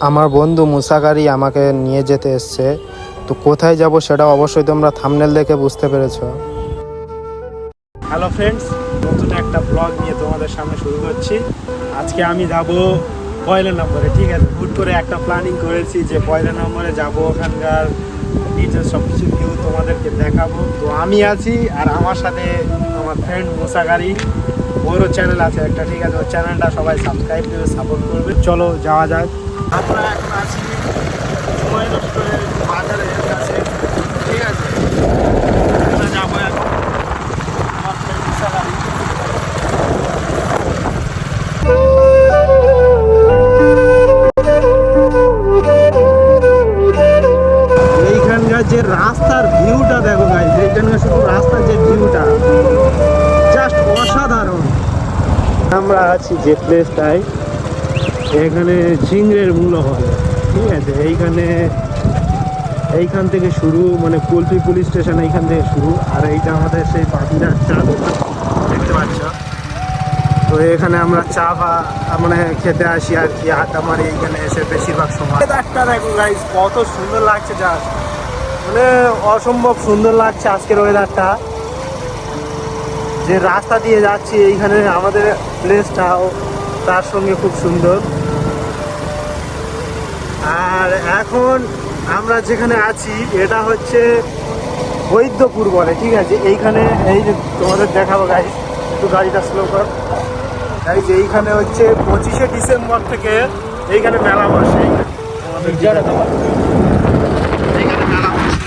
আমার বন্ধু মুসাগারি আমাকে নিয়ে যেতে এসছে। তো কোথায় যাব সেটা অবশ্যই তোমরা থাম্বনেল দেখে বুঝতে পেরেছো। হ্যালো ফ্রেন্ডস, নতুন একটা ব্লগ নিয়ে তোমাদের সামনে শুরু করছি। আজকে আমি যাব পয়লা নম্বরে। ঠিক আছে, হুট করে একটা প্ল্যানিং করেছি যে পয়লা নম্বরে যাব, ওখানকার ডিটেলস সব কিছু ভিউ তোমাদেরকে দেখাবো। তো আমি আছি আর আমার সাথে আমার ফ্রেন্ড মুসাগারি, ওরও চ্যানেল আছে একটা। ঠিক আছে, ওর চ্যানেলটা সবাই সাবস্ক্রাইব করে সাপোর্ট করবে। চলো যাওয়া যাক। আমরা এখন আছি হুমায়ুন বাজারের কাছে। ঠিক আছে, আমরা যাবো এখন আমার ফ্রেন্ড মুসাগারি। এইখানকার যে রাস্তার ভিউটা দেখো গাইস, এইখানকার শুধু রাস্তার যে ভিউটা জাস্ট অসাধারণ। আমরা আছি যে প্লেসটায়, এখানে ঝিংড়ের মূল্য হয়। ঠিক আছে, এইখান থেকে শুরু, মানে কুলপি পুলিশ স্টেশন এইখান থেকে শুরু। আর এইটা আমাদের সেই পাখিরার চা দোকান, দেখতে পাচ্ছ। তো এখানে আমরা চা মানে খেতে আসি আর কি, আড্ডা মারি এইখানে এসে বেশিরভাগ সময়। একটা দেখো গাইস, কত সুন্দর লাগছে, জাস্ট মানে অসম্ভব সুন্দর লাগছে আজকের ওয়েদারটা। যে রাস্তা দিয়ে যাচ্ছি এইখানে আমাদের প্লেসটাও তার সঙ্গে খুব সুন্দর। আর এখন আমরা যেখানে আছি এটা হচ্ছে বৈদ্যপুর বলে। ঠিক আছে, এইখানে এই যে তোমাদের দেখাবো গাইস, একটু গাড়িটা স্লো কর গাইস। এইখানে হচ্ছে 25শে ডিসেম্বর থেকে এইখানে মেলা বসে। এইখানে মেলা বসে,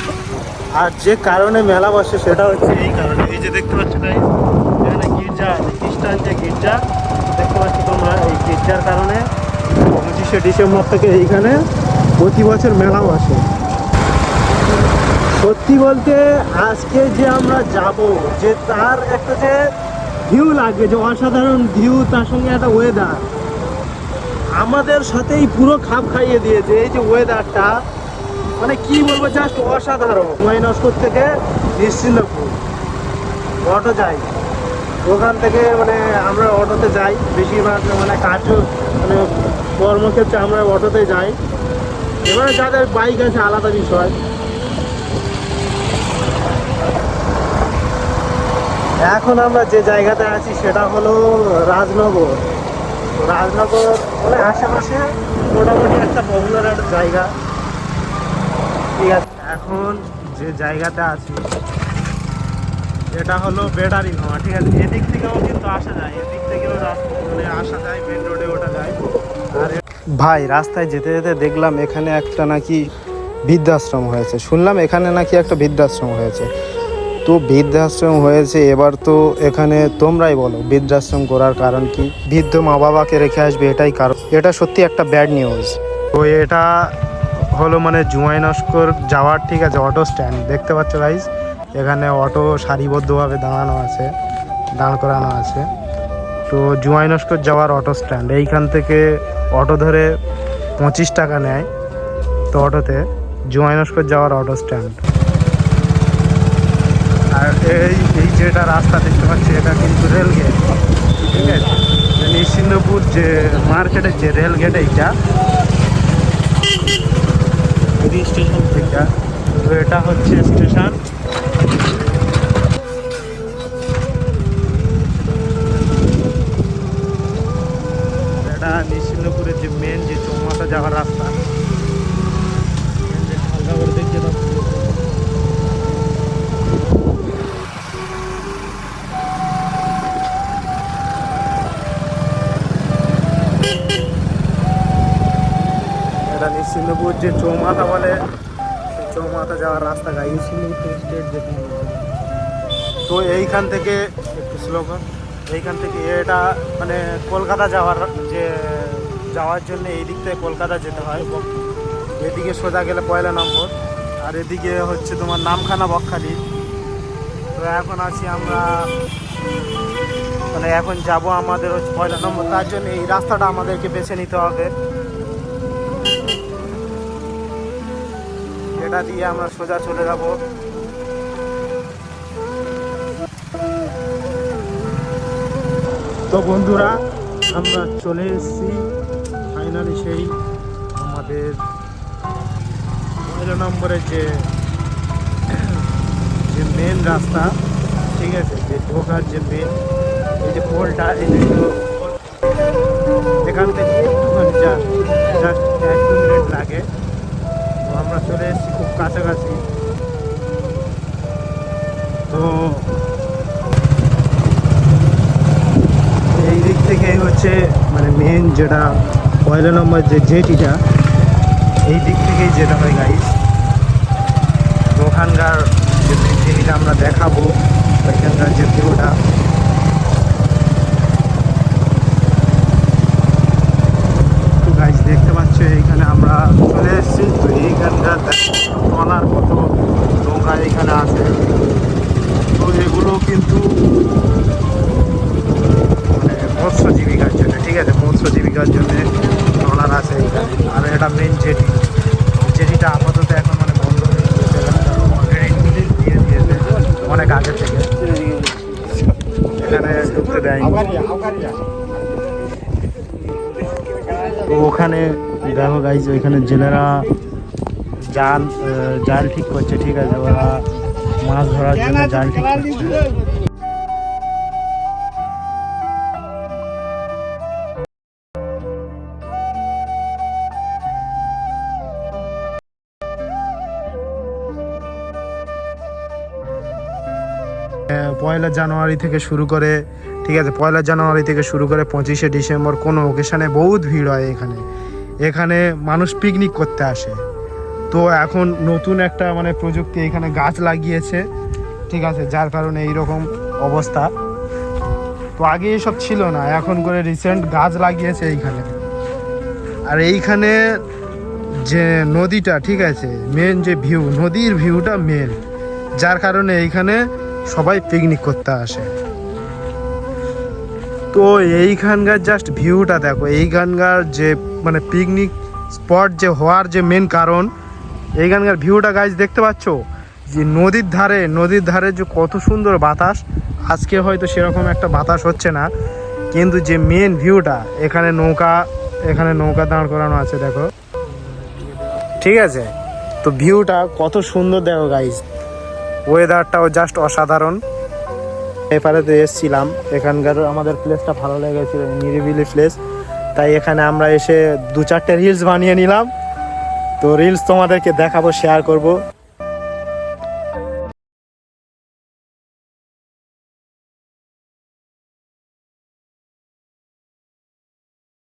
আর যে কারণে মেলা বসে সেটা হচ্ছে এই কারণে। এই যে দেখতে পাচ্ছ গাইস, এখানে গির্জা আছে, খ্রিস্টান যে গির্জা দেখতে পাচ্ছ তোমরা, এই গির্জার কারণে 25শে ডিসেম্বর থেকে এইখানে প্রতি বছর মেলা বসে। সত্যি বলতে আজকে যে আমরা যাব, যে তার একটা যে ভিউ লাগবে, যে অসাধারণ ভিউ, তার সঙ্গে একটা ওয়েদার আমাদের সাথেই পুরো খাপ খাইয়ে দিয়েছে। এই যে ওয়েদারটা, মানে কি বলবো, জাস্ট অসাধারণ। হুমায়ুনস্কর থেকে নিশ্চিন্দপুর অটো যাই, ওখান থেকে মানে আমরা অটোতে যাই বেশিরভাগ, মানে মানে কর্মক্ষেত্রে আমরা অটোতে যাই। এবারে যাদের বাইক আছে আলাদা বিষয়। এখন আমরা যে জায়গাতে আছি সেটা হলো রাজনগর। রাজনগর মানে আশেপাশে মোটামুটি একটা পপুলার একটা জায়গা। ঠিক আছে, এখন যে জায়গাতে আছি এটা হলো বেডারি নোয়া। ঠিক আছে, এদিক থেকেও কিন্তু আসা যায়, এদিক থেকেও মানে আসা যায়, মেন রোডে ওঠা যায়। আর ভাই, রাস্তায় যেতে যেতে দেখলাম এখানে একটা নাকি বৃদ্ধাশ্রম হয়েছে। শুনলাম এখানে নাকি একটা বৃদ্ধাশ্রম হয়েছে। তো বৃদ্ধাশ্রম হয়েছে, এবার তো এখানে তোমরাই বলো বৃদ্ধাশ্রম করার কারণ কি? বৃদ্ধ মা বাবাকে রেখে আসবে, এটাই কারণ। এটা সত্যি একটা ব্যাড নিউজ। তো এটা হলো মানে হুমায়ুনস্কর যাওয়ার, ঠিক আছে, অটো স্ট্যান্ড দেখতে পাচ্ছ গাইজ। এখানে অটো সারিবদ্ধভাবে দাঁড় করানো আছে। তো হুমায়ুনস্কর যাওয়ার অটো স্ট্যান্ড, এইখান থেকে অটো ধরে 25 টাকা নেয়। তো অটোতে হুমায়ুনস্কর যাওয়ার অটো স্ট্যান্ড। আর এই যেটা রাস্তা দেখতে পাচ্ছি এটা কিন্তু রেল গেট। ঠিক আছে, নিশ্চিন্দপুর যে মার্কেটের যে রেল গেট, এইটা স্টেশন থেকে। তো এটা হচ্ছে স্টেশন। এটা নিশ্চিন্দপুরের যে মেন যে চৌমাথা যাওয়ার রাস্তা। হালকা করে দেখতে পাচ্ছি এটা নিশ্চিন্দপুর যে চৌমাথা বলে, সেই চৌমাথা যাওয়ার রাস্তা গাইছি। তো এইখান থেকে একটু স্লোগান, এইখান থেকে এটা মানে কলকাতা যাওয়ার জন্য এই দিক থেকে কলকাতা যেতে হয়। এদিকে সোজা গেলে পয়লা নম্বর, আর এদিকে হচ্ছে তোমার নামখানা বকখালি। তো এখন আছি আমরা, মানে এখন যাব আমাদের হচ্ছে পয়লা নম্বর, তার জন্য এই রাস্তাটা আমাদেরকে বেছে নিতে হবে। এটা দিয়ে আমরা সোজা চলে যাব। তো বন্ধুরা, আমরা চলে এসেছি ফাইনালি সেই আমাদের আমাদের 11 নম্বরের যে মেন রাস্তা, ঠিক আছে, যে ঢোকার যে মেন এই যে পোলটা, এই যে এখান থেকে একটুখানি জাস্ট 1-2 মিনিট লাগে। তো আমরা চলে এসেছি খুব কাছাকাছি। তো এই দিক থেকেই হচ্ছে মানে মেন যেটা 11 নম্বর যে জেটিটা, এই দিক থেকেই যেতে হয় গাইস। তো ওখানকার যে মেন জেটিটা আমরা দেখাবো, ওইখানকার যে ভিউটা। তো গাইস দেখতে পাচ্ছ এইখানে আমরা চলে এসেছি। তো এইখানকার ট্রলার কত নৌকা এখানে আছে। তো এগুলো কিন্তু মানে মৎস্য জীবিকার জন্য, ঠিক আছে, মৎস্য জীবিকার জন্য ট্রলার আছে এখানে। আর এটা মেন জেটি, জেটিটা আপাতত এখন মানে বন্ধ হয়ে গিয়েছে, অলরেডি দিয়ে দিয়েছে অনেক আগে থেকে, এখানে ঢুকতে দেয়নি। তো ওখানে দেখো গাইজ, ওইখানে জেলেরা জাল ঠিক করছে, ঠিক আছে, ওরা মাছ ধরার জন্য জাল ঠিক করছে। পয়লা জানুয়ারি থেকে শুরু করে, ঠিক আছে, 1 জানুয়ারি থেকে শুরু করে 25শে ডিসেম্বর কোনো ওকেশনে বহুত ভিড় হয় এখানে। এখানে মানুষ পিকনিক করতে আসে। তো এখন নতুন একটা মানে প্রযুক্তি, এখানে গাছ লাগিয়েছে, ঠিক আছে, যার কারণে এইরকম অবস্থা। তো আগে এসব ছিল না, এখন করে রিসেন্ট গাছ লাগিয়েছে এইখানে। আর এইখানে যে নদীটা, ঠিক আছে, মেন যে ভিউ, নদীর ভিউটা মেন, যার কারণে এইখানে সবাই পিকনিক করতে আসে। তো এইখানকার জাস্ট ভিউটা দেখো, এইখানকার যে মানে পিকনিক স্পট যে হওয়ার যে মেন কারণ, এইখানকার ভিউটা গাইজ দেখতে পাচ্ছ, যে নদীর ধারে যে কত সুন্দর বাতাস। আজকে হয়তো সেরকম একটা বাতাস হচ্ছে না, কিন্তু যে মেন ভিউটা, এখানে নৌকা দাঁড় করানো আছে দেখো, ঠিক আছে। তো ভিউটা কত সুন্দর দেখো গাইজ, ওয়েদারটাও জাস্ট অসাধারণ। এপারেতে এসেছিলাম, এখানকার আমাদের প্লেসটা ভালো লেগেছিল, নিরিবিলি প্লেস, তাই এখানে আমরা এসে 2-4টে রিলস বানিয়ে নিলাম। তো রিলস তোমাদেরকে দেখাবো, শেয়ার করব।